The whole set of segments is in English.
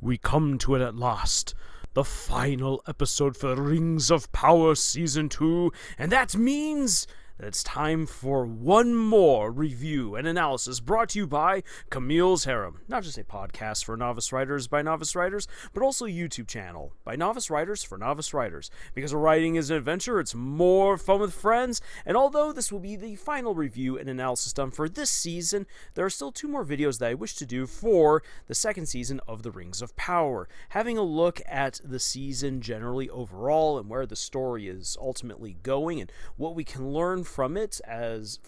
we come to it at last. The final episode for Rings of Power Season 2, and that means that it's time for one more review and analysis brought to you by Camille's Harem. Not just a podcast for novice writers by novice writers, but also a YouTube channel by novice writers for novice writers. Because writing is an adventure, it's more fun with friends, and although this will be the final review and analysis done for this season, there are still 2 more videos that I wish to do for the second season of the Rings of Power. Having a look at the season generally overall and where the story is ultimately going and what we can learn from it as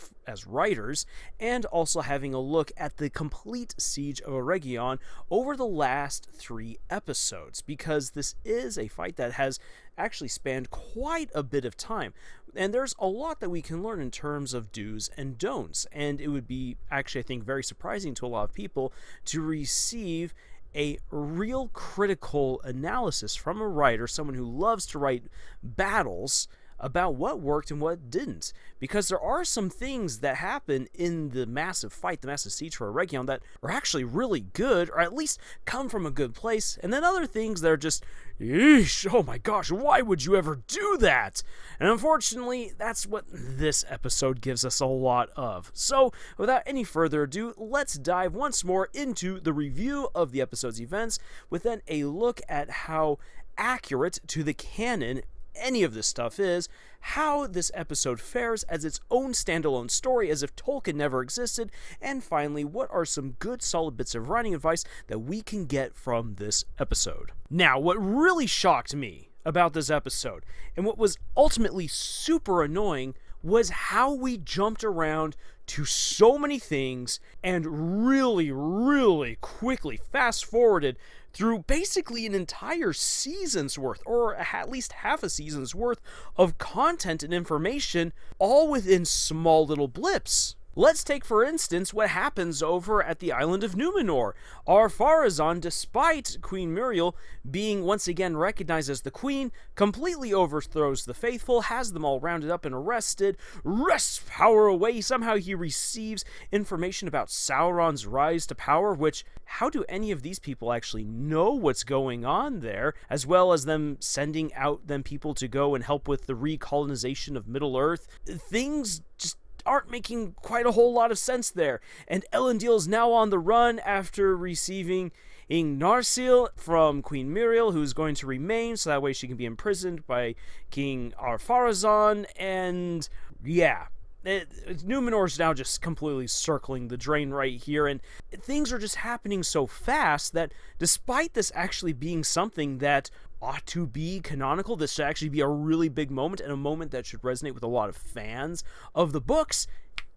writers, and also having a look at the complete siege of Eregion over the last 3 episodes, because this is a fight that has actually spanned quite a bit of time, and there's a lot that we can learn in terms of do's and don'ts, and it would be actually, I think, very surprising to a lot of people to receive a real critical analysis from a writer, someone who loves to write battles, about what worked and what didn't, because there are some things that happen in the massive fight, the massive siege for Eregion, that are actually really good, or at least come from a good place, and then other things that are just, eesh, oh my gosh, why would you ever do that? And unfortunately, that's what this episode gives us a lot of. So, without any further ado, let's dive once more into the review of the episode's events, with then a look at how accurate to the canon any of this stuff is, how this episode fares as its own standalone story as if Tolkien never existed, and finally, what are some good solid bits of writing advice that we can get from this episode. Now, what really shocked me about this episode, and what was ultimately super annoying, was how we jumped around to so many things and really quickly fast-forwarded through basically an entire season's worth, or at least half a season's worth of content and information, all within small little blips. Let's take, for instance, what happens over at the island of Numenor. Ar-Pharazôn, despite Queen Muriel being once again recognized as the queen, completely overthrows the faithful, has them all rounded up and arrested, wrests power away. Somehow he receives information about Sauron's rise to power, which, how do any of these people actually know what's going on there, as well as them sending out them people to go and help with the recolonization of Middle-earth? Things just aren't making quite a whole lot of sense there. And Elendil is now on the run after receiving Narsil from Queen Muriel, who's going to remain, so that way she can be imprisoned by King Ar-Pharazôn, and yeah. Numenor's now just completely circling the drain right here, and things are just happening so fast that despite this actually being something that ought to be canonical, this should actually be a really big moment, and a moment that should resonate with a lot of fans of the books,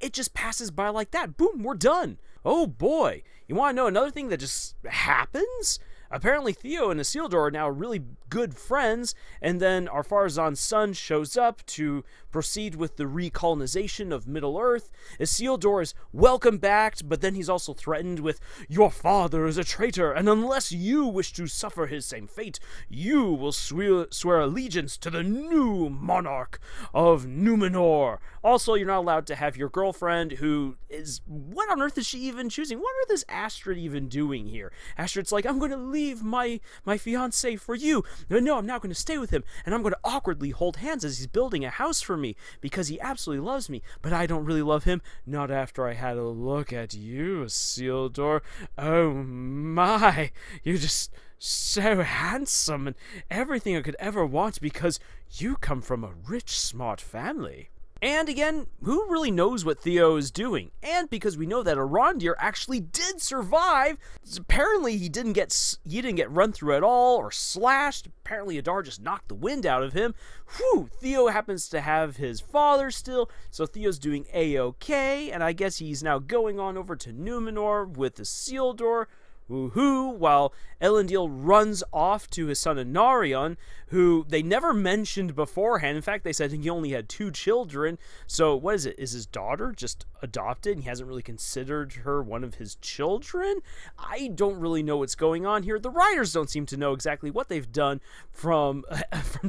it just passes by like that. Boom, we're done. Oh boy. You want to know another thing that just happens? Apparently Theo and Isildur are now really good friends, and then Ar-Pharazôn's son shows up to proceed with the recolonization of Middle-earth. Isildur is welcome back, but then he's also threatened with, "Your father is a traitor, and unless you wish to suffer his same fate, you will swear allegiance to the new monarch of Numenor." Also, you're not allowed to have your girlfriend, who is, what on earth is she even choosing? What on earth is Astrid even doing here? Astrid's like, I'm going to leave my fiancé for you. No, I'm now going to stay with him, and I'm going to awkwardly hold hands as he's building a house for me, because he absolutely loves me, but I don't really love him, not after I had a look at you, Isildur. Oh my, you're just so handsome, and everything I could ever want, because you come from a rich, smart family. And again, who really knows what Theo is doing? And because we know that Arondir actually did survive, apparently he didn't get run through at all or slashed. Apparently Adar just knocked the wind out of him. Whew, Theo happens to have his father still, so Theo's doing A-okay, and I guess he's now going on over to Numenor with Isildur. Woohoo, while Elendil runs off to his son Anarion, who they never mentioned beforehand. In fact, they said he only had 2 children. So what is it? Is his daughter just adopted and he hasn't really considered her one of his children? I don't really know what's going on here. The writers don't seem to know exactly what they've done from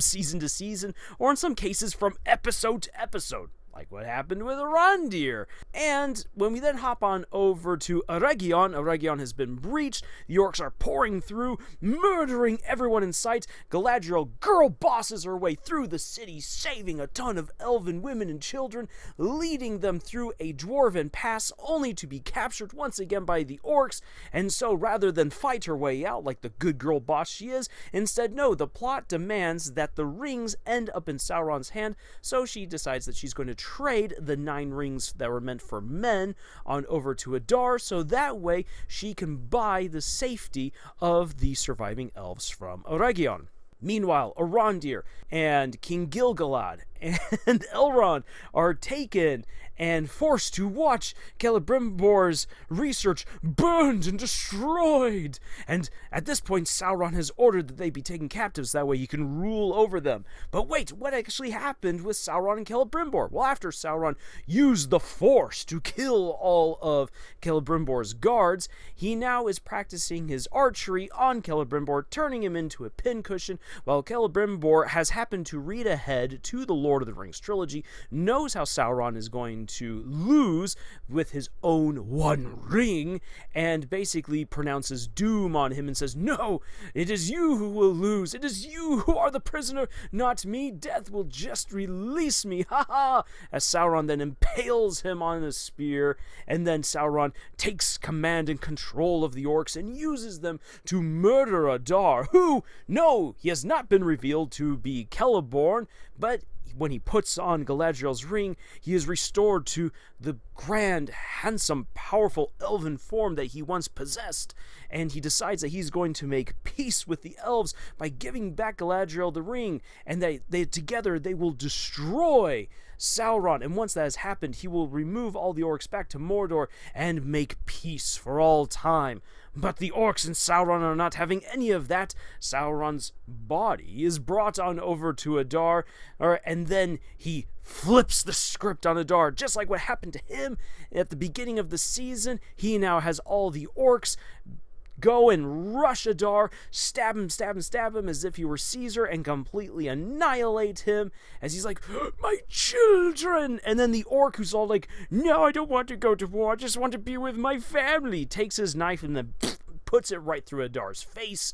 season to season, or in some cases from episode to episode. like what happened with Arondir. And when we then hop on over to Eregion has been breached. The orcs are pouring through, murdering everyone in sight. Galadriel girl bosses her way through the city, saving a ton of elven women and children, leading them through a dwarven pass, only to be captured once again by the orcs. And so rather than fight her way out like the good girl boss she is, instead, no, the plot demands that the rings end up in Sauron's hand, so she decides that she's going to trade the 9 rings that were meant for men on over to Adar, so that way she can buy the safety of the surviving elves from Eregion. Meanwhile, Arondir and King Gil-galad and Elrond are taken and forced to watch Celebrimbor's research burned and destroyed. And at this point, Sauron has ordered that they be taken captives, that way he can rule over them. But wait, what actually happened with Sauron and Celebrimbor? Well, after Sauron used the Force to kill all of Celebrimbor's guards, he now is practicing his archery on Celebrimbor, turning him into a pincushion, while Celebrimbor has happened to read ahead to the Lord of the Rings trilogy, knows how Sauron is going to lose with his own one ring, and basically pronounces doom on him and says, "No, it is you who will lose. It is you who are the prisoner, not me. Death will just release me. Ha ha!" As Sauron then impales him on a spear, and then Sauron takes command and control of the orcs and uses them to murder Adar, who, no, he has not been revealed to be Celeborn, but when he puts on Galadriel's ring, he is restored to the grand, handsome, powerful elven form that he once possessed, and he decides that he's going to make peace with the elves by giving back Galadriel the ring, and they together they will destroy Sauron. And once that has happened, he will remove all the orcs back to Mordor and make peace for all time. But the orcs and Sauron are not having any of that. Sauron's body is brought on over to Adar, and then he flips the script on Adar, just like what happened to him at the beginning of the season. He now has all the orcs go and rush Adar, stab him as if he were Caesar, and completely annihilate him as he's like, "My children!" And then the orc, who's all like, "No, I don't want to go to war, I just want to be with my family," takes his knife and then puts it right through Adar's face,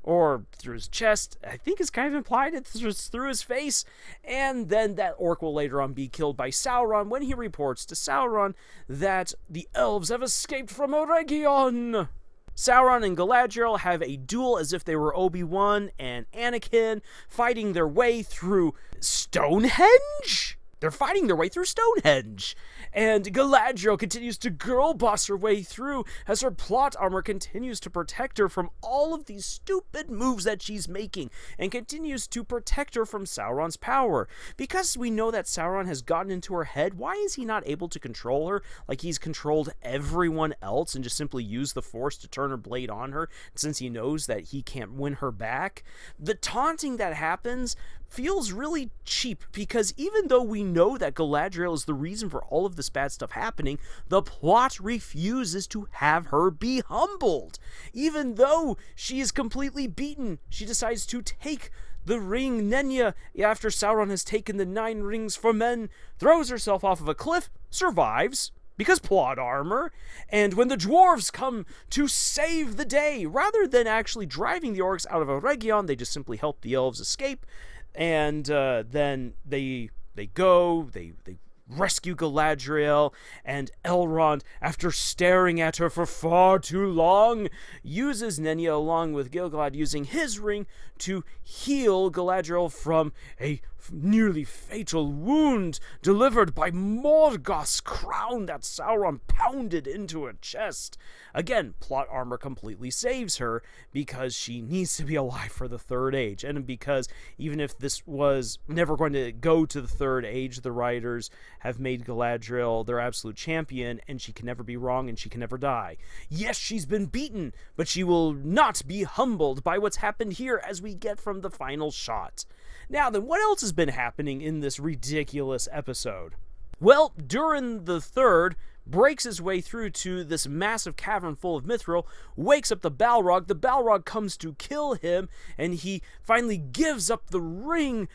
or through his chest. I think it's kind of implied it's through his face. And then that orc will later on be killed by Sauron when he reports to Sauron that the elves have escaped from Eregion. Sauron and Galadriel have a duel as if they were Obi-Wan and Anakin fighting their way through Stonehenge? They're fighting their way through Stonehenge. And Galadriel continues to girl boss her way through as her plot armor continues to protect her from all of these stupid moves that she's making, and continues to protect her from Sauron's power. Because we know that Sauron has gotten into her head, why is he not able to control her like he's controlled everyone else and just simply use the Force to turn her blade on her, since he knows that he can't win her back? The taunting that happens feels really cheap, because even though we know that Galadriel is the reason for all of this bad stuff happening, the plot refuses to have her be humbled. Even though she is completely beaten, she decides to take the ring Nenya after Sauron has taken the 9 rings for men, throws herself off of a cliff, survives, because plot armor. And when the dwarves come to save the day, rather than actually driving the orcs out of Eregion, they just simply help the elves escape. And then they rescue Galadriel, and Elrond, after staring at her for far too long, uses Nenya along with Gil-galad using his ring to heal Galadriel from a nearly fatal wound delivered by Morgoth's crown that Sauron pounded into her chest. Again, plot armor completely saves her, because she needs to be alive for the Third Age, and because even if this was never going to go to the Third Age, the writers have made Galadriel their absolute champion, and she can never be wrong, and she can never die. Yes, she's been beaten, but she will not be humbled by what's happened here, as we get from the final shot. Now then, what else has been happening in this ridiculous episode? Well, during the third, breaks his way through to this massive cavern full of mithril, wakes up the Balrog. The Balrog comes to kill him, and he finally gives up the ring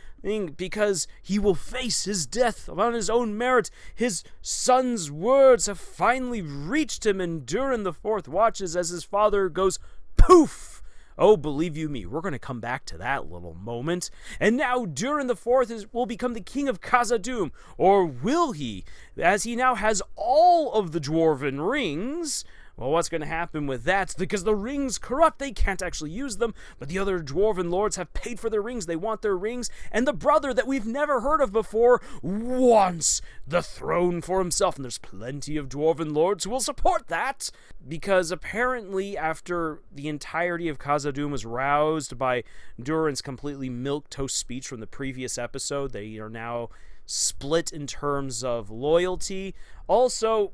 because he will face his death on his own merit. His son's words have finally reached him, and Durin the Fourth watches as his father goes poof. Oh, believe you me, we're going to come back to that little moment. And now Durin the Fourth will become the king of Khazad-dûm. Or will he? As he now has all of the dwarven rings. Well, what's going to happen with that? Because the rings corrupt, they can't actually use them, but the other dwarven lords have paid for their rings, they want their rings, and the brother that we've never heard of before wants the throne for himself, and there's plenty of dwarven lords who will support that, because apparently after the entirety of Khazad-dûm was roused by Durin's completely milquetoast speech from the previous episode, they are now split in terms of loyalty. Also,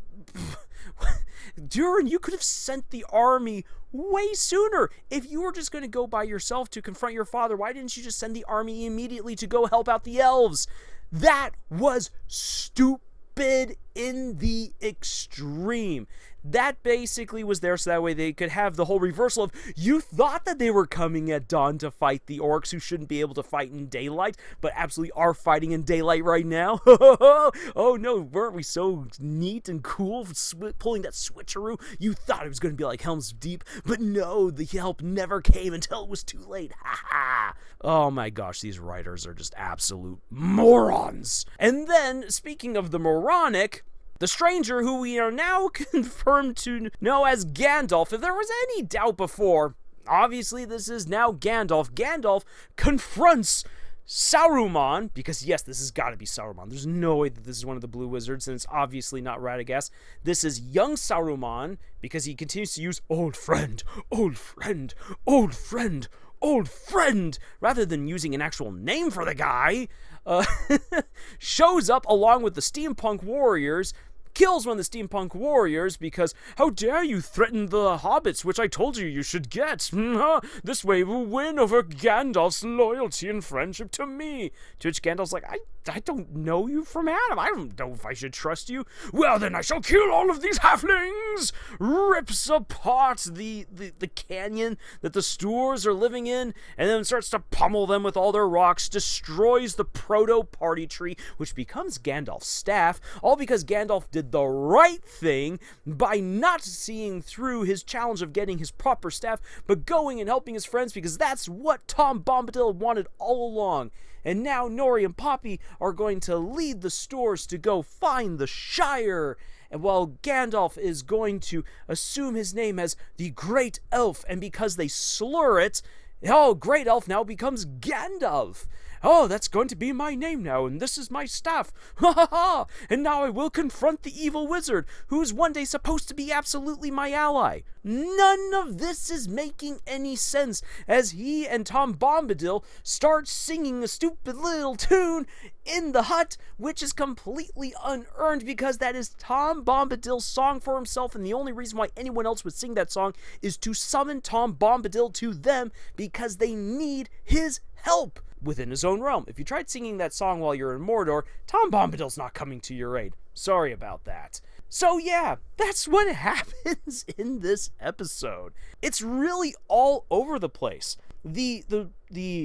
Durin, you could have sent the army way sooner. If you were just going to go by yourself to confront your father, why didn't you just send the army immediately to go help out the elves? That was stupid in the extreme. That basically was there so that way they could have the whole reversal of, you thought that they were coming at dawn to fight the orcs who shouldn't be able to fight in daylight, but absolutely are fighting in daylight right now. Oh no, weren't we so neat and cool pulling that switcheroo? You thought it was going to be like Helm's Deep, but no, the help never came until it was too late. Ha ha. Oh my gosh, these writers are just absolute morons. And then, speaking of the moronic, the stranger, who we are now confirmed to know as Gandalf, if there was any doubt before, obviously this is now Gandalf. Gandalf confronts Saruman, because yes, this has got to be Saruman. There's no way that this is one of the Blue Wizards, and it's obviously not Radagast. This is young Saruman, because he continues to use old friend, old friend, old friend, old friend, rather than using an actual name for the guy. Shows up along with the steampunk warriors, kills one of the steampunk warriors because, how dare you threaten the hobbits, which I told you should get. This way we'll win over Gandalf's loyalty and friendship to me. To which Gandalf's like, I don't know you from Adam. I don't know if I should trust you. Well, then I shall kill all of these halflings. Rips apart the canyon that the Stoors are living in, and then starts to pummel them with all their rocks, destroys the proto-party tree, which becomes Gandalf's staff, all because Gandalf did the right thing by not seeing through his challenge of getting his proper staff, but going and helping his friends, because that's what Tom Bombadil wanted all along. And now Nori and Poppy are going to lead the Stoors to go find the Shire. And while Gandalf is going to assume his name as the Great Elf, and because they slur it, Great Elf now becomes Gandalf. Oh, that's going to be my name now, and this is my staff. Ha ha ha! And now I will confront the evil wizard, who is one day supposed to be absolutely my ally. None of this is making any sense, as he and Tom Bombadil start singing a stupid little tune in the hut, which is completely unearned because that is Tom Bombadil's song for himself, and the only reason why anyone else would sing that song is to summon Tom Bombadil to them because they need his help within his own realm. If you tried singing that song while you're in Mordor, Tom Bombadil's not coming to your aid. Sorry about that. So yeah, that's what happens in this episode. It's really all over the place. The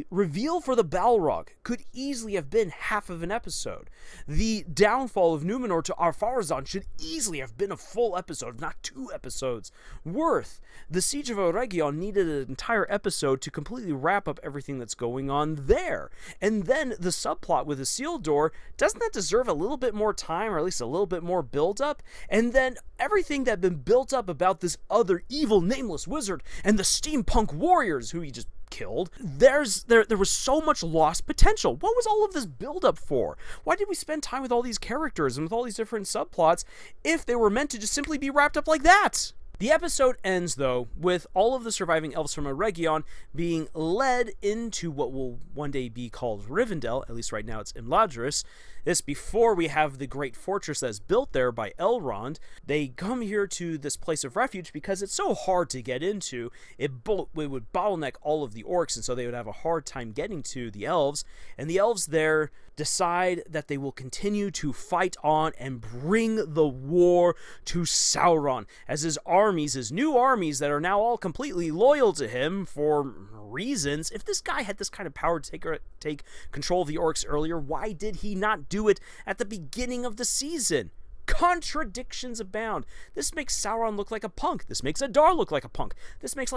reveal for the Balrog could easily have been half of an episode. The downfall of Numenor to Ar-Pharazôn should easily have been a full episode, if not 2 episodes worth. The Siege of Eregion needed an entire episode to completely wrap up everything that's going on there. And then the subplot with Isildur, doesn't that deserve a little bit more time, or at least a little bit more build-up? And then everything that had been built up about this other evil nameless wizard and the steampunk warriors who he just killed, there was so much lost potential. What was all of this build-up for? Why did we spend time with all these characters and with all these different subplots if they were meant to just simply be wrapped up like that? The episode ends, though, with all of the surviving elves from Eregion being led into what will one day be called Rivendell, at least right now it's Imladris. This before we have the great fortress that's built there by Elrond. They come here to this place of refuge because it's so hard to get into. It would bottleneck all of the orcs, and so they would have a hard time getting to the elves. And the elves there decide that they will continue to fight on and bring the war to Sauron, as his armies, his new armies that are now all completely loyal to him for reasons. If this guy had this kind of power to take control of the orcs earlier, why did he not do it at the beginning of the season? Contradictions abound. This makes Sauron look like a punk. This makes Adar look like a punk. This makes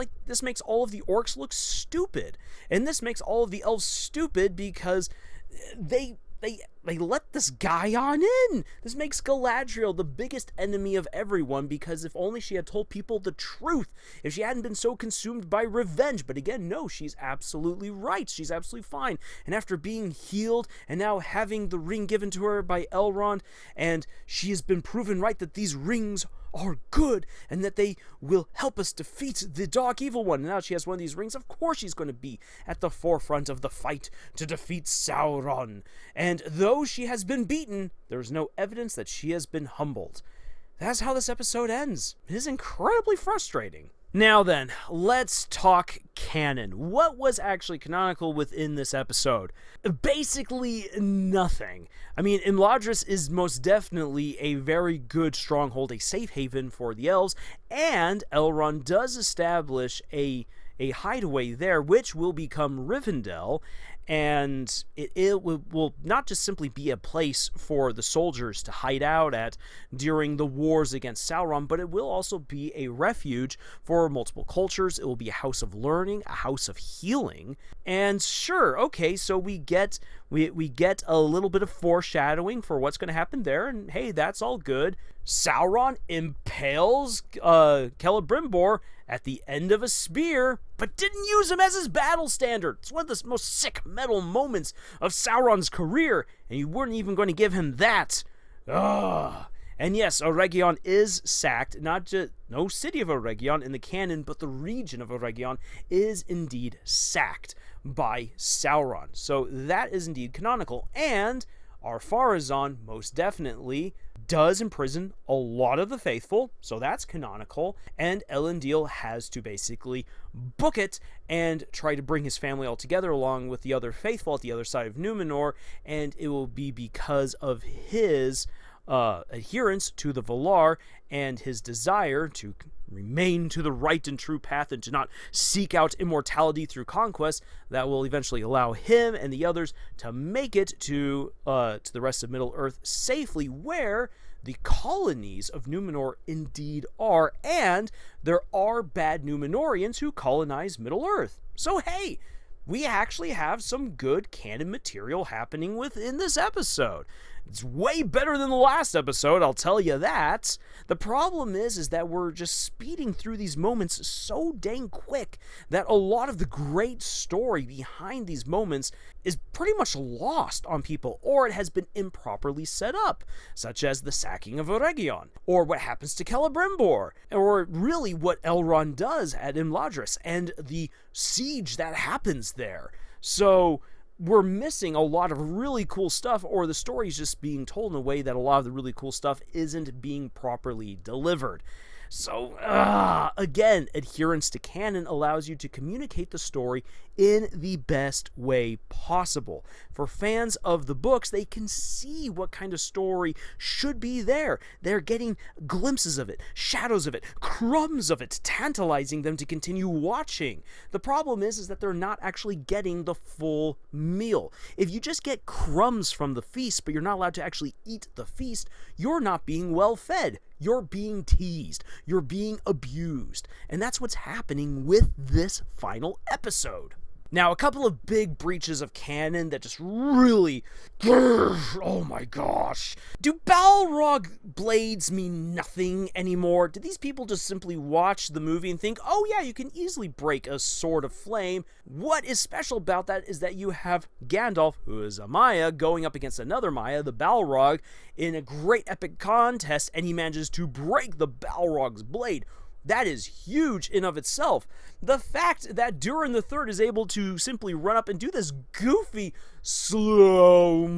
all of the orcs look stupid. And this makes all of the elves stupid because they let this guy on in. This makes Galadriel the biggest enemy of everyone, because if only she had told people the truth, if she hadn't been so consumed by revenge. But again, no, she's absolutely right. She's absolutely fine. And after being healed and now having the ring given to her by Elrond, and she has been proven right that these rings are good and that they will help us defeat the dark evil one. And now she has one of these rings. Of course she's going to be at the forefront of the fight to defeat Sauron. And though she has been beaten, there's no evidence that she has been humbled. That's how this episode ends. It is incredibly frustrating. Now then, let's talk canon. What was actually canonical within this episode? Basically nothing. I mean, Imladris is most definitely a very good stronghold, a safe haven for the elves, and Elrond does establish a hideaway there, which will become Rivendell, and it will not just simply be a place for the soldiers to hide out at during the wars against Sauron, but it will also be a refuge for multiple cultures. It will be a house of learning, a house of healing, and sure, okay, so we get a little bit of foreshadowing for what's going to happen there, and hey, that's all good. Sauron impales Celebrimbor at the end of a spear, but didn't use him as his battle standard. It's one of the most sick metal moments of Sauron's career, and you weren't even going to give him that. Ugh. And yes, Eregion is sacked. No city of Eregion in the canon, but the region of Eregion is indeed sacked by Sauron. So that is indeed canonical, and Ar-Pharazôn most definitely does imprison a lot of the faithful, so that's canonical, and Elendil has to basically book it and try to bring his family all together along with the other faithful at the other side of Numenor, and it will be because of his adherence to the Valar and his desire to remain to the right and true path and to not seek out immortality through conquest that will eventually allow him and the others to make it to the rest of Middle-earth safely, where the colonies of Numenor indeed are, and there are bad Numenorians who colonize Middle-earth. So hey, we actually have some good canon material happening within this episode. It's way better than the last episode, I'll tell you that. The problem is that we're just speeding through these moments so dang quick that a lot of the great story behind these moments is pretty much lost on people, or it has been improperly set up, such as the sacking of Eregion, or what happens to Celebrimbor, or really what Elrond does at Imladris, and the siege that happens there. So we're missing a lot of really cool stuff, or the story's just being told in a way that a lot of the really cool stuff isn't being properly delivered. So, again, adherence to canon allows you to communicate the story in the best way possible. For fans of the books, they can see what kind of story should be there. They're getting glimpses of it, shadows of it, crumbs of it, tantalizing them to continue watching. The problem is that they're not actually getting the full meal. If you just get crumbs from the feast, but you're not allowed to actually eat the feast, you're not being well fed. You're being teased. You're being abused. And that's what's happening with this final episode. Now, a couple of big breaches of canon that just really, oh my gosh. Do Balrog blades mean nothing anymore? Do these people just simply watch the movie and think, oh yeah, you can easily break a sword of flame? What is special about that is that you have Gandalf, who is a Maya, going up against another Maya, the Balrog, in a great epic contest, and he manages to break the Balrog's blade. That is huge in of itself. The fact that Durin the Third is able to simply run up and do this goofy slow-mo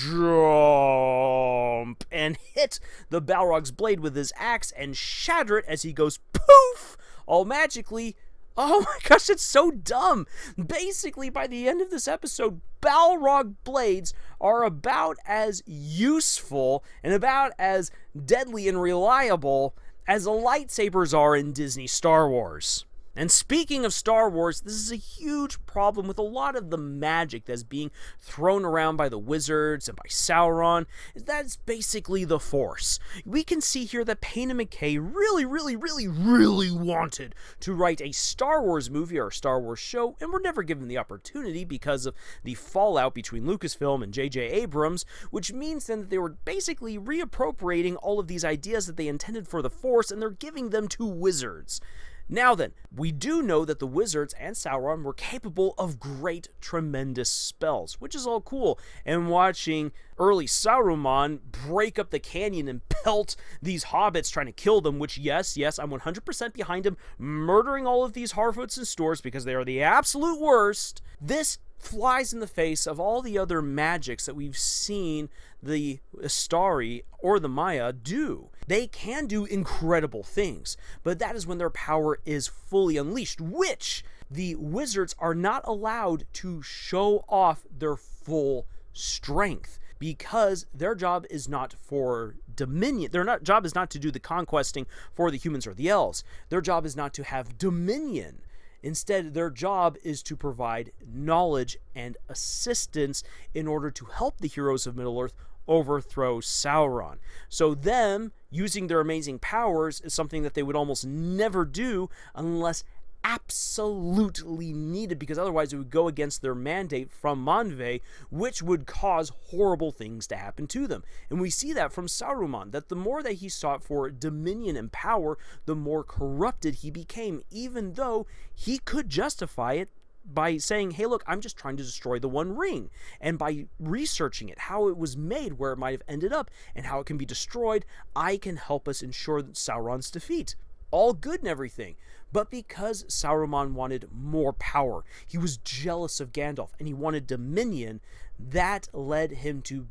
jump and hit the Balrog's blade with his axe and shatter it as he goes poof, all magically. Oh my gosh, it's so dumb. Basically, by the end of this episode, Balrog blades are about as useful and about as deadly and reliable as the lightsabers are in Disney Star Wars. And speaking of Star Wars, this is a huge problem with a lot of the magic that's being thrown around by the wizards and by Sauron. That's basically the Force. We can see here that Payne and McKay really wanted to write a Star Wars movie or a Star Wars show, and were never given the opportunity because of the fallout between Lucasfilm and J.J. Abrams, which means then that they were basically reappropriating all of these ideas that they intended for the Force, and they're giving them to wizards. Now then, we do know that the wizards and Sauron were capable of great, tremendous spells, which is all cool. And watching early Saruman break up the canyon and pelt these hobbits trying to kill them, which yes, I'm 100% behind him, murdering all of these Harfoots and Stores because they are the absolute worst. This flies in the face of all the other magics that we've seen the Astari or the Maya do. They can do incredible things, but that is when their power is fully unleashed, which the wizards are not allowed to show off their full strength, because their job is not for dominion. Their job is not to do the conquesting for the humans or the elves. Their job is not to have dominion. Instead, their job is to provide knowledge and assistance in order to help the heroes of Middle-earth overthrow Sauron. So them using their amazing powers is something that they would almost never do unless absolutely needed, because otherwise it would go against their mandate from Manve, which would cause horrible things to happen to them. And we see that from Saruman, that the more that he sought for dominion and power, the more corrupted he became, even though he could justify it by saying, hey, look, I'm just trying to destroy the One Ring. And by researching it, how it was made, where it might have ended up, and how it can be destroyed, I can help us ensure Sauron's defeat. All good and everything. But because Saruman wanted more power, he was jealous of Gandalf, and he wanted dominion, that led him to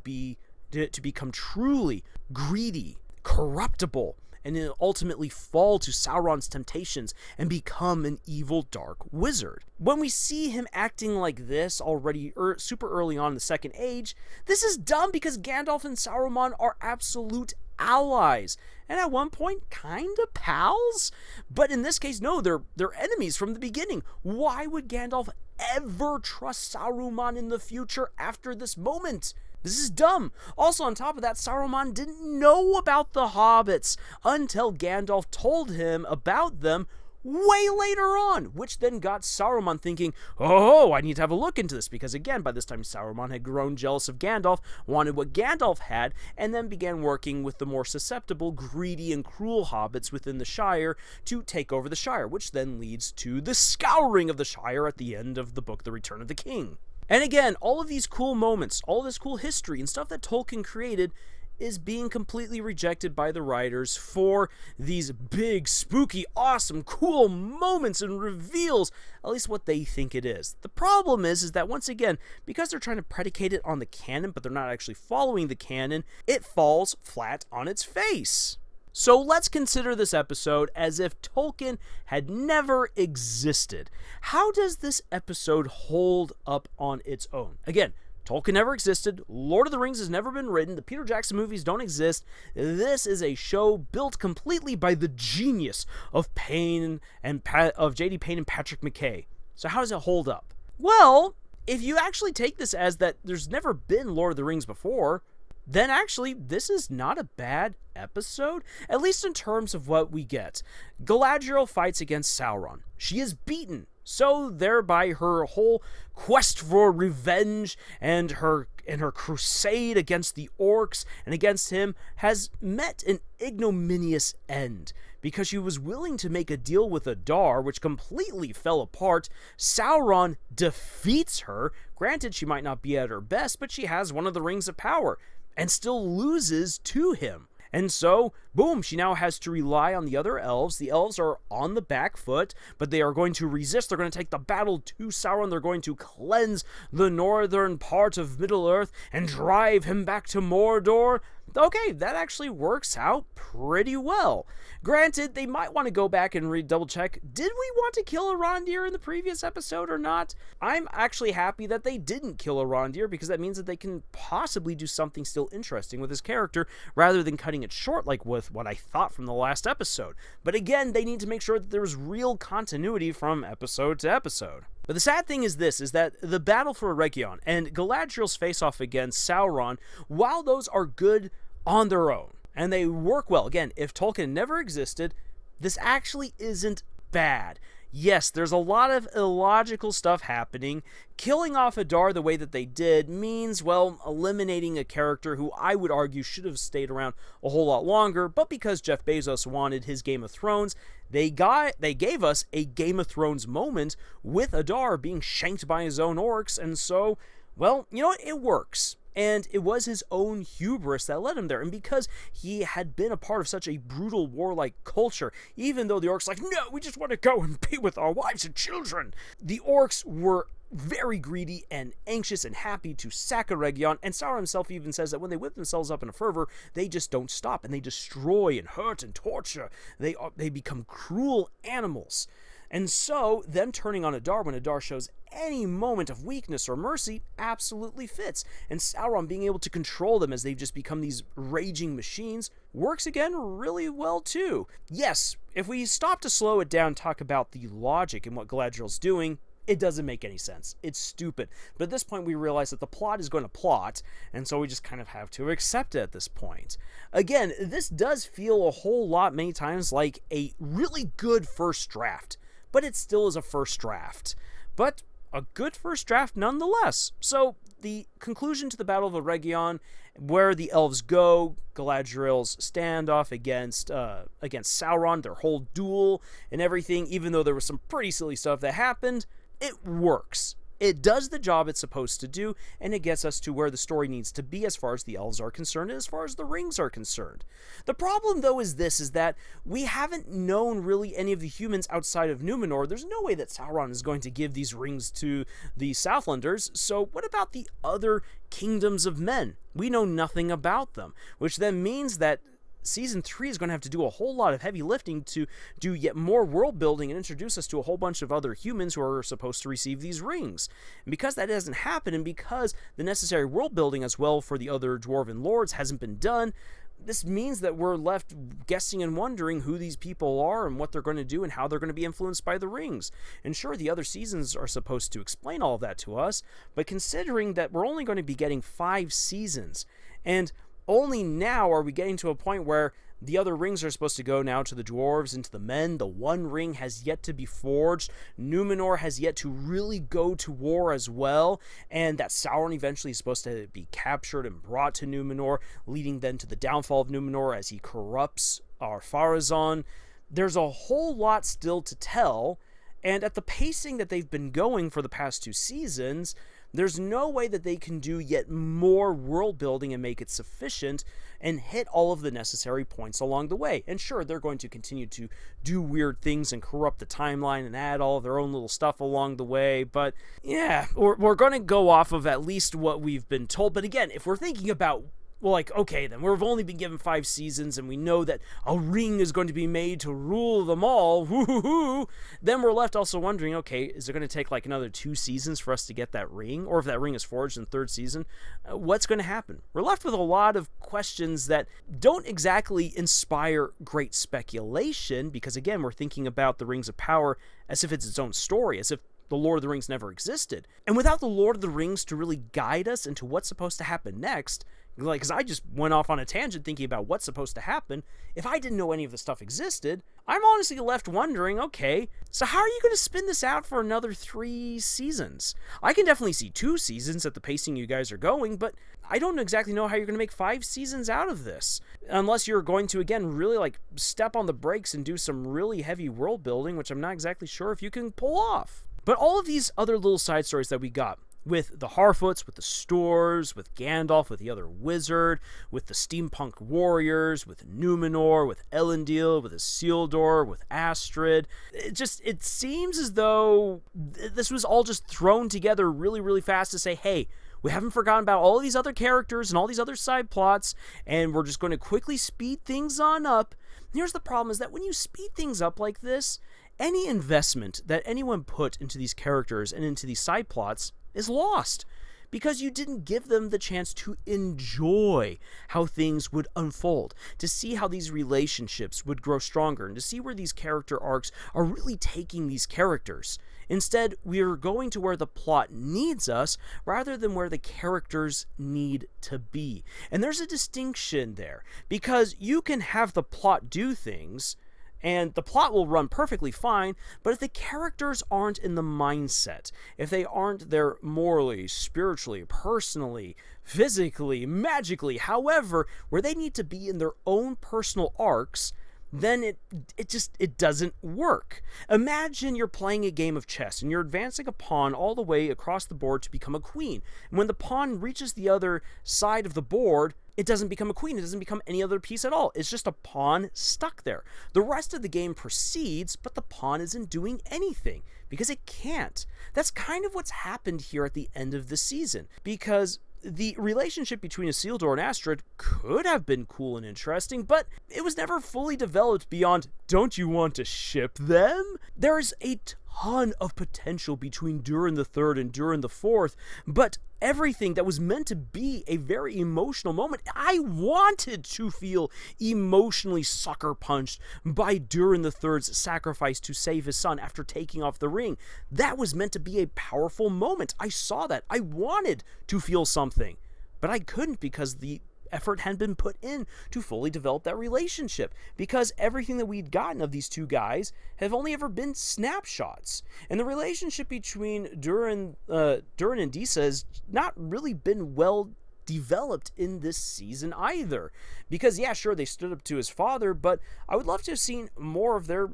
become truly greedy, corruptible, and then ultimately fall to Sauron's temptations and become an evil dark wizard. When we see him acting like this already super early on in the Second Age, this is dumb because Gandalf and Saruman are absolute allies, and at one point kinda pals, but in this case no, they're enemies from the beginning. Why would Gandalf ever trust Saruman in the future after this moment? This is dumb. Also, on top of that, Saruman didn't know about the hobbits until Gandalf told him about them way later on, which then got Saruman thinking, oh, I need to have a look into this, because again, by this time Saruman had grown jealous of Gandalf, wanted what Gandalf had, and then began working with the more susceptible, greedy, and cruel hobbits within the Shire to take over the Shire, which then leads to the scouring of the Shire at the end of the book, The Return of the King. And again, all of these cool moments, all this cool history and stuff that Tolkien created is being completely rejected by the writers for these big, spooky, awesome, cool moments and reveals, at least what they think it is. The problem is that once again, because they're trying to predicate it on the canon, but they're not actually following the canon, it falls flat on its face. So let's consider this episode as if Tolkien had never existed. How does this episode hold up on its own? Again, Tolkien never existed, Lord of the Rings has never been written, the Peter Jackson movies don't exist. This is a show built completely by the genius of J.D. Payne and Patrick McKay. So how does it hold up? Well, if you actually take this as that there's never been Lord of the Rings before, then actually this is not a bad episode, at least in terms of what we get. Galadriel fights against Sauron. She is beaten, so thereby her whole quest for revenge and her crusade against the orcs and against him has met an ignominious end, because she was willing to make a deal with Adar, which completely fell apart. Sauron defeats her. Granted, she might not be at her best, but she has one of the rings of power, and still loses to him. And so, boom, she now has to rely on the other elves. The elves are on the back foot, but they are going to resist. They're going to take the battle to Sauron. They're going to cleanse the northern part of Middle-earth and drive him back to Mordor. Okay, that actually works out pretty well. Granted, they might want to go back and double check, did we want to kill Arondir in the previous episode or not? I'm actually happy that they didn't kill Arondir, because that means that they can possibly do something still interesting with his character, rather than cutting it short like with what I thought from the last episode. But again, they need to make sure that there was real continuity from episode to episode. But the sad thing is this, is that the battle for Eregion and Galadriel's face-off against Sauron, while those are good on their own, and they work well, again, if Tolkien never existed, this actually isn't bad. Yes, there's a lot of illogical stuff happening. Killing off Adar the way that they did means, well, eliminating a character who I would argue should have stayed around a whole lot longer, but because Jeff Bezos wanted his Game of Thrones, they gave us a Game of Thrones moment with Adar being shanked by his own orcs, and so, well, you know what, it works. And it was his own hubris that led him there. And because he had been a part of such a brutal warlike culture, even though the orcs like, no, we just want to go and be with our wives and children, the orcs were very greedy and anxious and happy to sack Eregion, and Sauron himself even says that when they whip themselves up in a fervor, they just don't stop, and they destroy and hurt and torture. They become cruel animals. And so, them turning on Adar when Adar shows any moment of weakness or mercy absolutely fits. And Sauron being able to control them as they've just become these raging machines works again really well too. Yes, if we stop to slow it down and talk about the logic and what Galadriel's doing, it doesn't make any sense. It's stupid. But at this point, we realize that the plot is going to plot, and so we just kind of have to accept it at this point. Again, this does feel a whole lot many times like a really good first draft, but it still is a first draft. But a good first draft nonetheless. So, the conclusion to the Battle of Eregion, where the elves go, Galadriel's standoff against Sauron, their whole duel and everything, even though there was some pretty silly stuff that happened, it works. It does the job it's supposed to do, and it gets us to where the story needs to be as far as the elves are concerned and as far as the rings are concerned. The problem, though, is that we haven't known really any of the humans outside of Numenor. There's no way that Sauron is going to give these rings to the Southlanders, so what about the other kingdoms of men? We know nothing about them, which then means that Season 3 is going to have to do a whole lot of heavy lifting to do yet more world building and introduce us to a whole bunch of other humans who are supposed to receive these rings. And because that hasn't happened, and because the necessary world building as well for the other dwarven lords hasn't been done, this means that we're left guessing and wondering who these people are and what they're going to do and how they're going to be influenced by the rings. And sure, the other seasons are supposed to explain all of that to us, but considering that we're only going to be getting 5 seasons, and only now are we getting to a point where the other rings are supposed to go now to the dwarves and to the men. The One Ring has yet to be forged. Numenor has yet to really go to war as well. And that Sauron eventually is supposed to be captured and brought to Numenor, leading then to the downfall of Numenor as he corrupts Ar-Pharazôn. There's a whole lot still to tell. And at the pacing that they've been going for the past 2 seasons, there's no way that they can do yet more world building and make it sufficient and hit all of the necessary points along the way. And sure, they're going to continue to do weird things and corrupt the timeline and add all of their own little stuff along the way. But yeah, we're going to go off of at least what we've been told. But again, if we're thinking about, well, like, okay, then we've only been given 5 seasons and we know that a ring is going to be made to rule them all, whoo-hoo-hoo, then we're left also wondering, okay, is it going to take like another 2 seasons for us to get that ring? Or if that ring is forged in the 3rd season, what's going to happen? We're left with a lot of questions that don't exactly inspire great speculation, because again, we're thinking about the Rings of Power as if it's its own story, as if the Lord of the Rings never existed. And without the Lord of the Rings to really guide us into what's supposed to happen next, like, because I just went off on a tangent thinking about what's supposed to happen. If I didn't know any of the stuff existed, I'm honestly left wondering, okay, so how are you going to spin this out for another 3 seasons? I can definitely see 2 seasons at the pacing you guys are going, but I don't exactly know how you're going to make 5 seasons out of this. Unless you're going to, again, really, like, step on the brakes and do some really heavy world building, which I'm not exactly sure if you can pull off. But all of these other little side stories that we got, with the Harfoots, with the Stores, with Gandalf, with the other wizard, with the steampunk warriors, with Numenor, with Elendil, with Isildur, with Astrid. It seems as though this was all just thrown together really, really fast to say, hey, we haven't forgotten about all of these other characters and all these other side plots, and we're just going to quickly speed things on up. Here's the problem, is that when you speed things up like this, any investment that anyone put into these characters and into these side plots is lost, because you didn't give them the chance to enjoy how things would unfold, to see how these relationships would grow stronger, and to see where these character arcs are really taking these characters. Instead, we're going to where the plot needs us rather than where the characters need to be. And there's a distinction there, because you can have the plot do things, and the plot will run perfectly fine, but if the characters aren't in the mindset, if they aren't there morally, spiritually, personally, physically, magically, however, where they need to be in their own personal arcs, then it doesn't work. Imagine you're playing a game of chess and you're advancing a pawn all the way across the board to become a queen. And when the pawn reaches the other side of the board, it doesn't become a queen. It doesn't become any other piece at all. It's just a pawn stuck there. The rest of the game proceeds, but the pawn isn't doing anything because it can't. That's kind of what's happened here at the end of the season, because the relationship between Isildur and Astrid could have been cool and interesting, but it was never fully developed beyond, don't you want to ship them? There's a ton of potential between Durin the Third and Durin the Fourth, but everything that was meant to be a very emotional moment, I wanted to feel emotionally sucker punched by Durin the Third's sacrifice to save his son after taking off the ring. That was meant to be a powerful moment. I saw that. I wanted to feel something, but I couldn't because the effort hadn't been put in to fully develop that relationship, because everything that we'd gotten of these two guys have only ever been snapshots, and the relationship between Durin and Disa has not really been well developed in this season either, because yeah, sure, they stood up to his father, but I would love to have seen more of their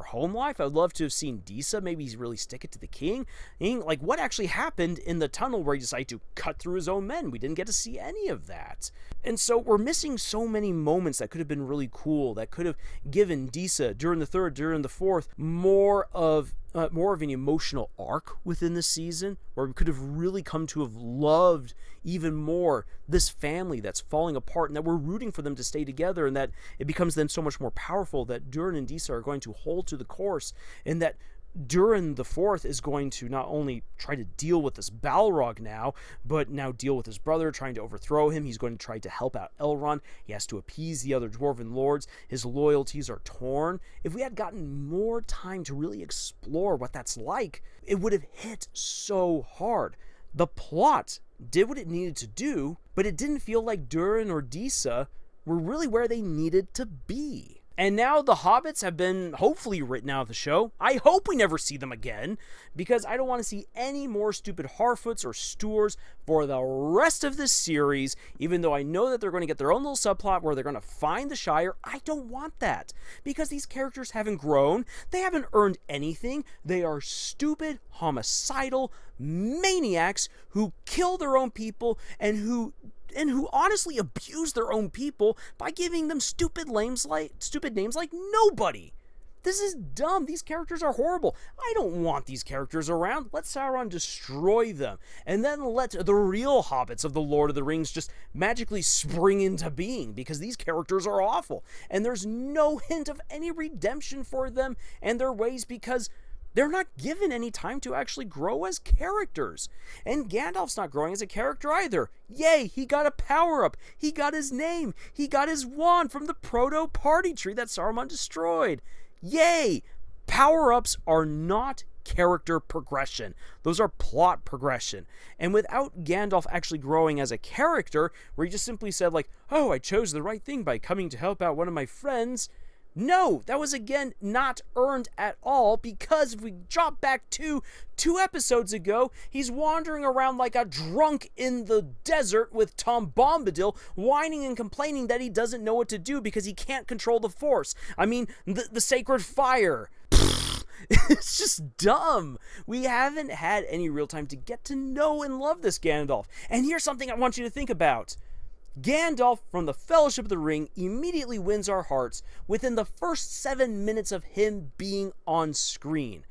home life. I would love to have seen Disa maybe really stick it to the king, like what actually happened in the tunnel where he decided to cut through his own men. We didn't get to see any of that, and so we're missing so many moments that could have been really cool, that could have given Disa, Durin the Third, Durin the Fourth, more of an emotional arc within the season, where we could have really come to have loved even more this family that's falling apart, and that we're rooting for them to stay together, and that it becomes then so much more powerful that Durin and Disa are going to hold to the course, and that Durin the Fourth is going to not only try to deal with this Balrog now, but now deal with his brother, trying to overthrow him. He's going to try to help out Elrond. He has to appease the other dwarven lords. His loyalties are torn. If we had gotten more time to really explore what that's like, it would have hit so hard. The plot did what it needed to do, but it didn't feel like Durin or Disa were really where they needed to be. And now the hobbits have been hopefully written out of the show. I hope we never see them again, because I don't want to see any more stupid Harfoots or Stures for the rest of this series, even though I know that they're going to get their own little subplot where they're going to find the Shire. I don't want that, because these characters haven't grown. They haven't earned anything. They are stupid, homicidal maniacs who kill their own people and who honestly abuse their own people by giving them stupid names like Nobody. This is dumb. These characters are horrible. I don't want these characters around. Let Sauron destroy them, and then let the real hobbits of the Lord of the Rings just magically spring into being, because these characters are awful, and there's no hint of any redemption for them and their ways, because they're not given any time to actually grow as characters. And Gandalf's not growing as a character either. Yay, he got a power-up. He got his name. He got his wand from the proto-party tree that Saruman destroyed. Yay! Power-ups are not character progression. Those are plot progression. And without Gandalf actually growing as a character, where he just simply said like, oh, I chose the right thing by coming to help out one of my friends, no, that was again not earned at all, because if we drop back to 2 episodes ago, he's wandering around like a drunk in the desert with Tom Bombadil, whining and complaining that he doesn't know what to do because he can't control the Force. I mean, the sacred fire. It's just dumb. We haven't had any real time to get to know and love this Gandalf. And here's something I want you to think about. Gandalf from the Fellowship of the Ring immediately wins our hearts within the first 7 minutes of him being on screen.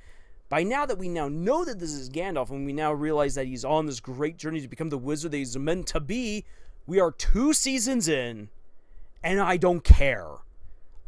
By now that we now know that this is Gandalf, and we now realize that he's on this great journey to become the wizard that he's meant to be, we are 2 seasons in, and I don't care.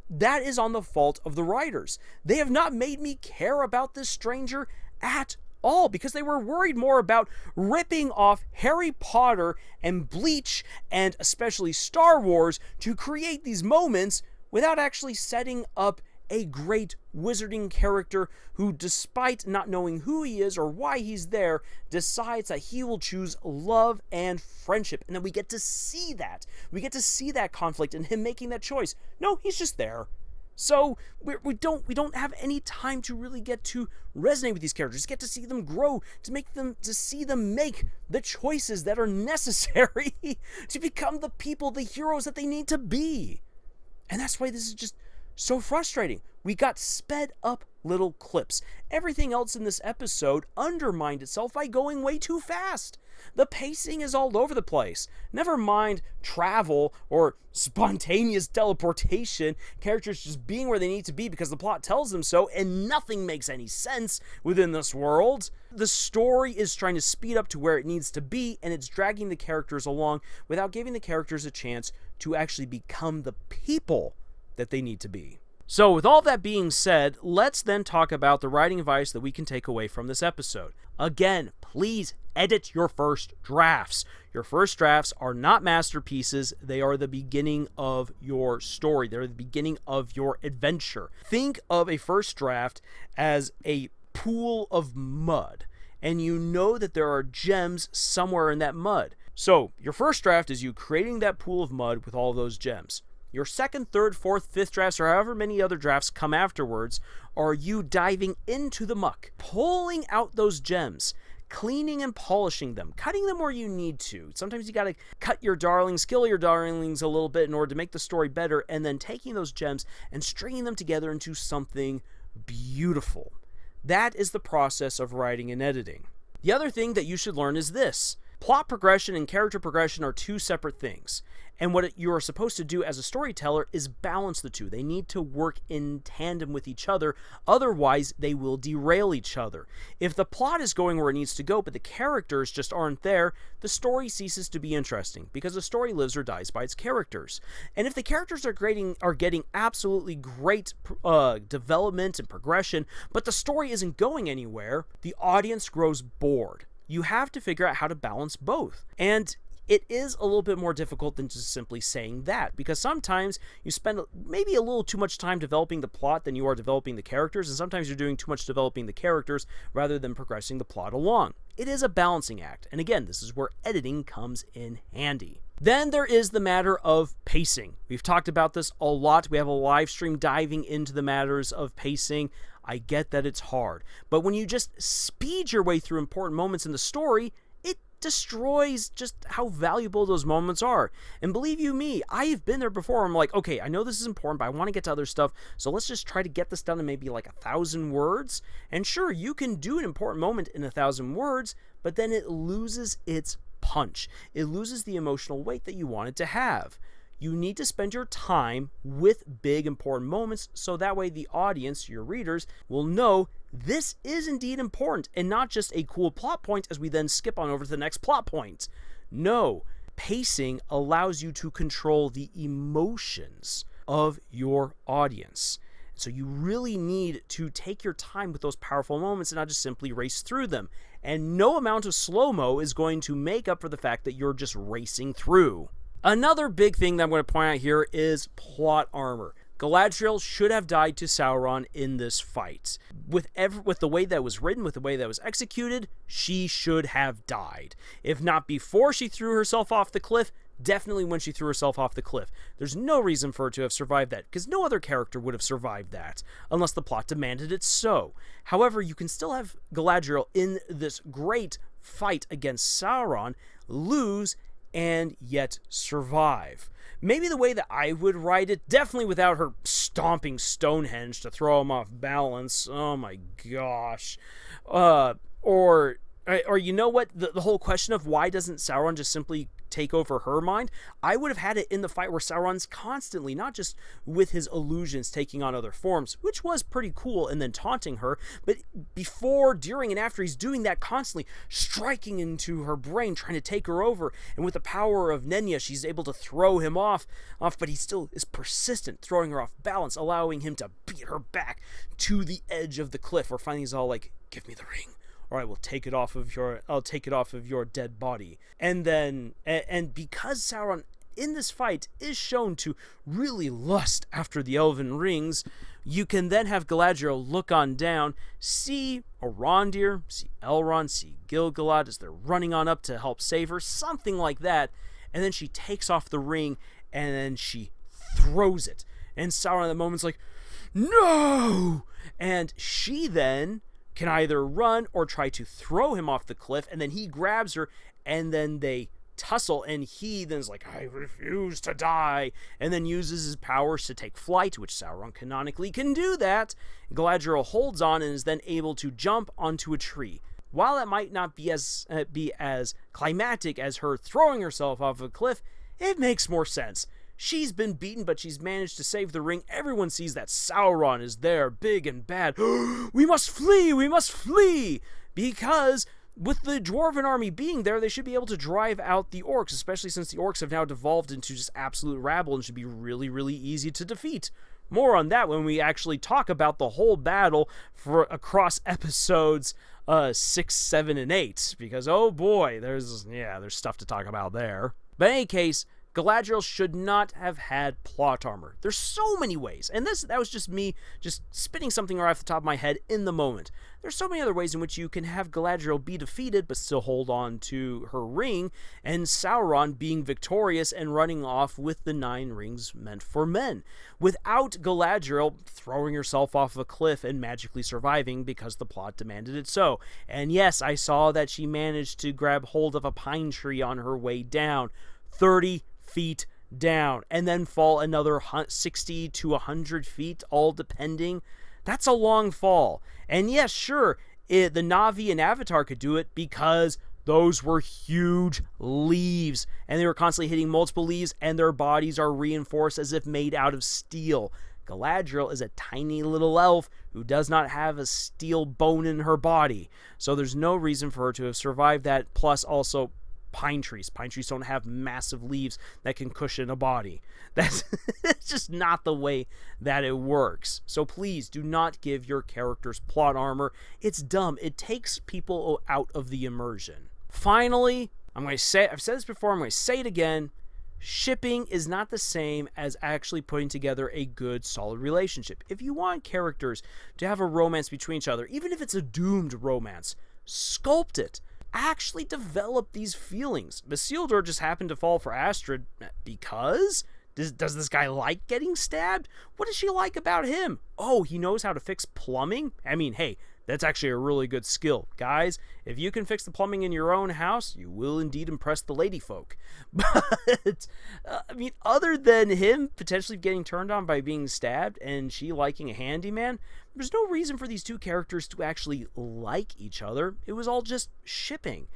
That is on the fault of the writers. They have not made me care about this stranger at all, because they were worried more about ripping off Harry Potter and Bleach, and especially Star Wars, to create these moments without actually setting up a great wizarding character who, despite not knowing who he is or why he's there, decides that he will choose love and friendship. And then we get to see that. We get to see that conflict and him making that choice. No, he's just there. So we don't have any time to really get to resonate with these characters, get to see them grow, to see them make the choices that are necessary to become the people, the heroes that they need to be. And that's why this is just so frustrating. We got sped up little clips. Everything else in this episode undermined itself by going way too fast. The pacing is all over the place. Never mind travel or spontaneous teleportation, characters just being where they need to be because the plot tells them so, and nothing makes any sense within this world. The story is trying to speed up to where it needs to be, and it's dragging the characters along without giving the characters a chance to actually become the people that they need to be. So with all that being said, let's then talk about the writing advice that we can take away from this episode. Again, please edit your first drafts. Your first drafts are not masterpieces. They are the beginning of your story. They're the beginning of your adventure. Think of a first draft as a pool of mud, and you know that there are gems somewhere in that mud. So your first draft is you creating that pool of mud with all those gems. Your second, third, fourth, fifth drafts, or however many other drafts come afterwards, are you diving into the muck, pulling out those gems, cleaning and polishing them, cutting them where you need to. Sometimes you got to cut your darlings, kill your darlings a little bit in order to make the story better, and then taking those gems and stringing them together into something beautiful. That is the process of writing and editing. The other thing that you should learn is this. Plot progression and character progression are 2 separate things. And what you are supposed to do as a storyteller is balance the 2. They need to work in tandem with each other. Otherwise, they will derail each other. If the plot is going where it needs to go, but the characters just aren't there, the story ceases to be interesting, because the story lives or dies by its characters. And if the characters are getting absolutely great development and progression, but the story isn't going anywhere, the audience grows bored. You have to figure out how to balance both. And it is a little bit more difficult than just simply saying that, because sometimes you spend maybe a little too much time developing the plot than you are developing the characters, and sometimes you're doing too much developing the characters rather than progressing the plot along. It is a balancing act, and again, this is where editing comes in handy. Then there is the matter of pacing. We've talked about this a lot. We have a live stream diving into the matters of pacing. I get that it's hard, but when you just speed your way through important moments in the story, it destroys just how valuable those moments are. And believe you me, I've been there before. I'm like, okay, I know this is important, but I want to get to other stuff, so let's just try to get this done in maybe like 1,000 words. And sure, you can do an important moment in 1,000 words, but then it loses its punch. It loses the emotional weight that you want it to have. You need to spend your time with big important moments, so that way the audience, your readers, will know this is indeed important and not just a cool plot point as we then skip on over to the next plot point. No, pacing allows you to control the emotions of your audience. So you really need to take your time with those powerful moments and not just simply race through them. And no amount of slow-mo is going to make up for the fact that you're just racing through. Another big thing that I'm going to point out here is plot armor. Galadriel should have died to Sauron in this fight. With the way that was written, with the way that was executed, she should have died. If not before she threw herself off the cliff, definitely when she threw herself off the cliff. There's no reason for her to have survived that, because no other character would have survived that, unless the plot demanded it so. However, you can still have Galadriel in this great fight against Sauron lose and yet survive. Maybe the way that I would write it, definitely without her stomping Stonehenge to throw him off balance. Oh my gosh. Or you know what? The whole question of why doesn't Sauron just simply take over her mind? I would have had it in the fight where Sauron's constantly, not just with his illusions taking on other forms, which was pretty cool, and then taunting her, but before, during, and after he's doing that constantly, striking into her brain, trying to take her over, and with the power of Nenya, she's able to throw him off, but he still is persistent, throwing her off balance, allowing him to beat her back to the edge of the cliff, where finally he's all like, give me the ring, or I will take it off of your dead body. And then, and because Sauron in this fight is shown to really lust after the elven rings, you can then have Galadriel look on down, see Arondir, see Elrond, see Gil-galad as they're running on up to help save her, something like that, and then she takes off the ring, and then she throws it. And Sauron at the moment's like, no! And she then can either run or try to throw him off the cliff, and then he grabs her, and then they tussle, and he then is like, I refuse to die, and then uses his powers to take flight, which Sauron canonically can do that. Galadriel holds on and is then able to jump onto a tree. While that might not be as climactic as her throwing herself off a cliff, it makes more sense. She's been beaten, but she's managed to save the ring. Everyone sees that Sauron is there, big and bad. We must flee! We must flee! Because with the Dwarven army being there, they should be able to drive out the orcs, especially since the orcs have now devolved into just absolute rabble and should be really, really easy to defeat. More on that when we actually talk about the whole battle for across episodes 6, 7, and 8. Because, oh boy, there's stuff to talk about there. But in any case, Galadriel should not have had plot armor. There's so many ways, and that was just me just spitting something right off the top of my head in the moment. There's so many other ways in which you can have Galadriel be defeated but still hold on to her ring, and Sauron being victorious and running off with the 9 rings meant for men, without Galadriel throwing herself off a cliff and magically surviving because the plot demanded it so. And yes, I saw that she managed to grab hold of a pine tree on her way down, 30 feet down, and then fall another 60 to 100 feet, all depending. That's a long fall. And yes, sure, the Na'vi and Avatar could do it because those were huge leaves, and they were constantly hitting multiple leaves, and their bodies are reinforced as if made out of steel. Galadriel is a tiny little elf who does not have a steel bone in her body, so there's no reason for her to have survived that, plus also pine trees. Pine trees don't have massive leaves that can cushion a body. That's just not the way that it works. So please do not give your characters plot armor. It's dumb. It takes people out of the immersion. Finally, I've said this before, I'm going to say it again. Shipping is not the same as actually putting together a good, solid relationship. If you want characters to have a romance between each other, even if it's a doomed romance, sculpt it. Actually develop these feelings. Isildur just happened to fall for Astrid because? Does this guy like getting stabbed? What does she like about him? Oh, he knows how to fix plumbing? I mean, hey, that's actually a really good skill. Guys, if you can fix the plumbing in your own house, you will indeed impress the lady folk. But, I mean, other than him potentially getting turned on by being stabbed and she liking a handyman, there's no reason for these two characters to actually like each other. It was all just shipping.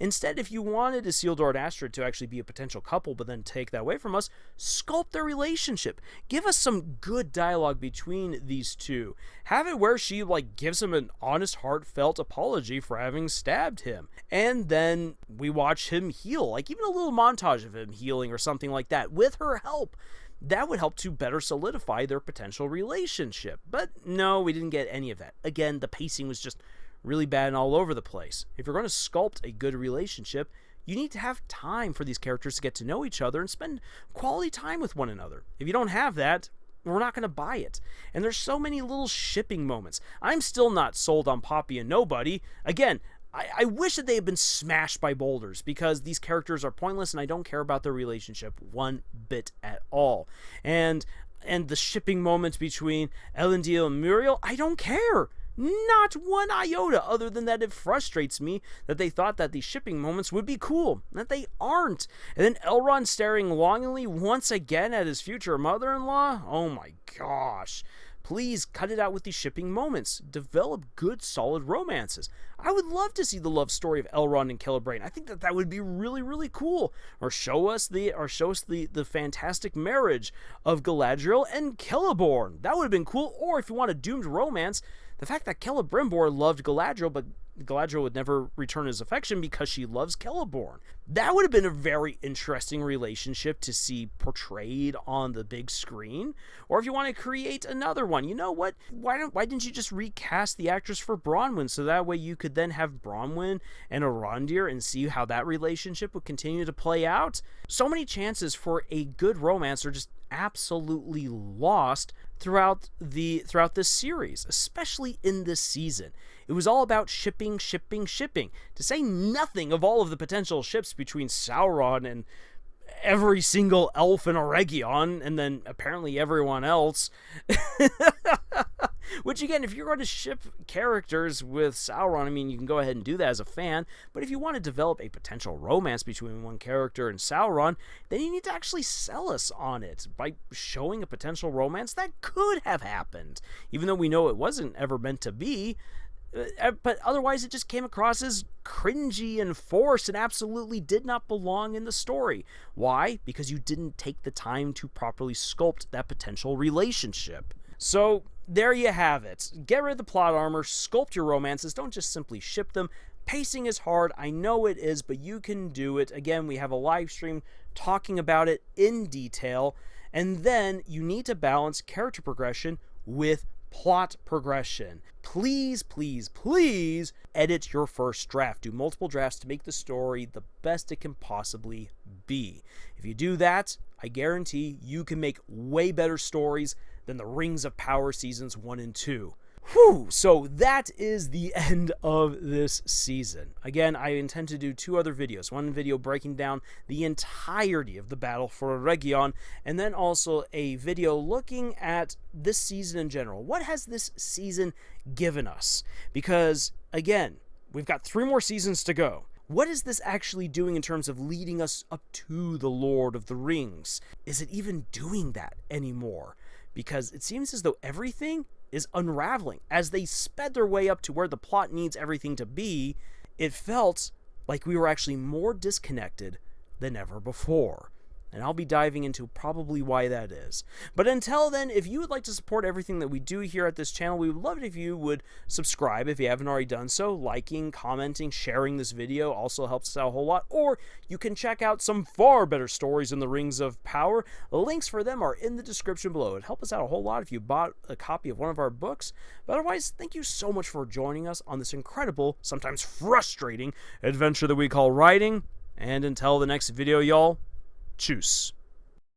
Instead, if you wanted Isildur and Astrid to actually be a potential couple, but then take that away from us, sculpt their relationship. Give us some good dialogue between these two. Have it where she, gives him an honest, heartfelt apology for having stabbed him. And then we watch him heal, even a little montage of him healing or something like that, with her help. That would help to better solidify their potential relationship. But no, we didn't get any of that. Again, the pacing was just really bad and all over the place. If you're going to sculpt a good relationship, you need to have time for these characters to get to know each other and spend quality time with one another. If you don't have that, we're not going to buy it. And there's so many little shipping moments. I'm still not sold on Poppy and Nobody. Again, I wish that they had been smashed by boulders, because these characters are pointless and I don't care about their relationship one bit at all. And the shipping moments between Elendil and Muriel, I don't care. Not one iota, other than that it frustrates me that they thought that the shipping moments would be cool, that they aren't. And then Elrond staring longingly once again at his future mother-in-law? Oh my gosh. Please cut it out with these shipping moments. Develop good, solid romances. I would love to see the love story of Elrond and Celebrimbor. I think that would be really, really cool. Or show us the fantastic marriage of Galadriel and Celeborn. That would have been cool. Or if you want a doomed romance, the fact that Celebrimbor loved Galadriel, but Galadriel would never return his affection because she loves Celeborn. That would have been a very interesting relationship to see portrayed on the big screen. Or if you want to create another one, you know what? Why didn't you just recast the actress for Bronwyn, so that way you could then have Bronwyn and Arondir and see how that relationship would continue to play out? So many chances for a good romance are just absolutely lost throughout this series, especially in this season. It was all about shipping, to say nothing of all of the potential ships between Sauron and every single elf in Eregion, and then apparently everyone else. Which, again, if you're going to ship characters with Sauron, I mean, you can go ahead and do that as a fan, but if you want to develop a potential romance between one character and Sauron, then you need to actually sell us on it by showing a potential romance that could have happened, even though we know it wasn't ever meant to be. But otherwise, it just came across as cringy and forced and absolutely did not belong in the story. Why? Because you didn't take the time to properly sculpt that potential relationship. So, there you have it. Get rid of the plot armor, sculpt your romances, don't just simply ship them. Pacing is hard, I know it is, but you can do it. Again, we have a live stream talking about it in detail. And then you need to balance character progression with plot progression. Please, please, please edit your first draft. Do multiple drafts to make the story the best it can possibly be. If you do that, I guarantee you can make way better stories than the Rings of Power Seasons 1 and 2. Whew, so that is the end of this season. Again, I intend to do 2 other videos. One video breaking down the entirety of the battle for Eregion, and then also a video looking at this season in general. What has this season given us? Because, again, we've got 3 more seasons to go. What is this actually doing in terms of leading us up to the Lord of the Rings? Is it even doing that anymore? Because it seems as though everything is unraveling. As they sped their way up to where the plot needs everything to be, it felt like we were actually more disconnected than ever before. And I'll be diving into probably why that is. But until then, if you would like to support everything that we do here at this channel, we would love it if you would subscribe if you haven't already done so. Liking, commenting, sharing this video also helps us out a whole lot. Or you can check out some far better stories in the Rings of Power. The links for them are in the description below. It'd help us out a whole lot if you bought a copy of one of our books. But otherwise, thank you so much for joining us on this incredible, sometimes frustrating adventure that we call writing. And until the next video, y'all, tschüss.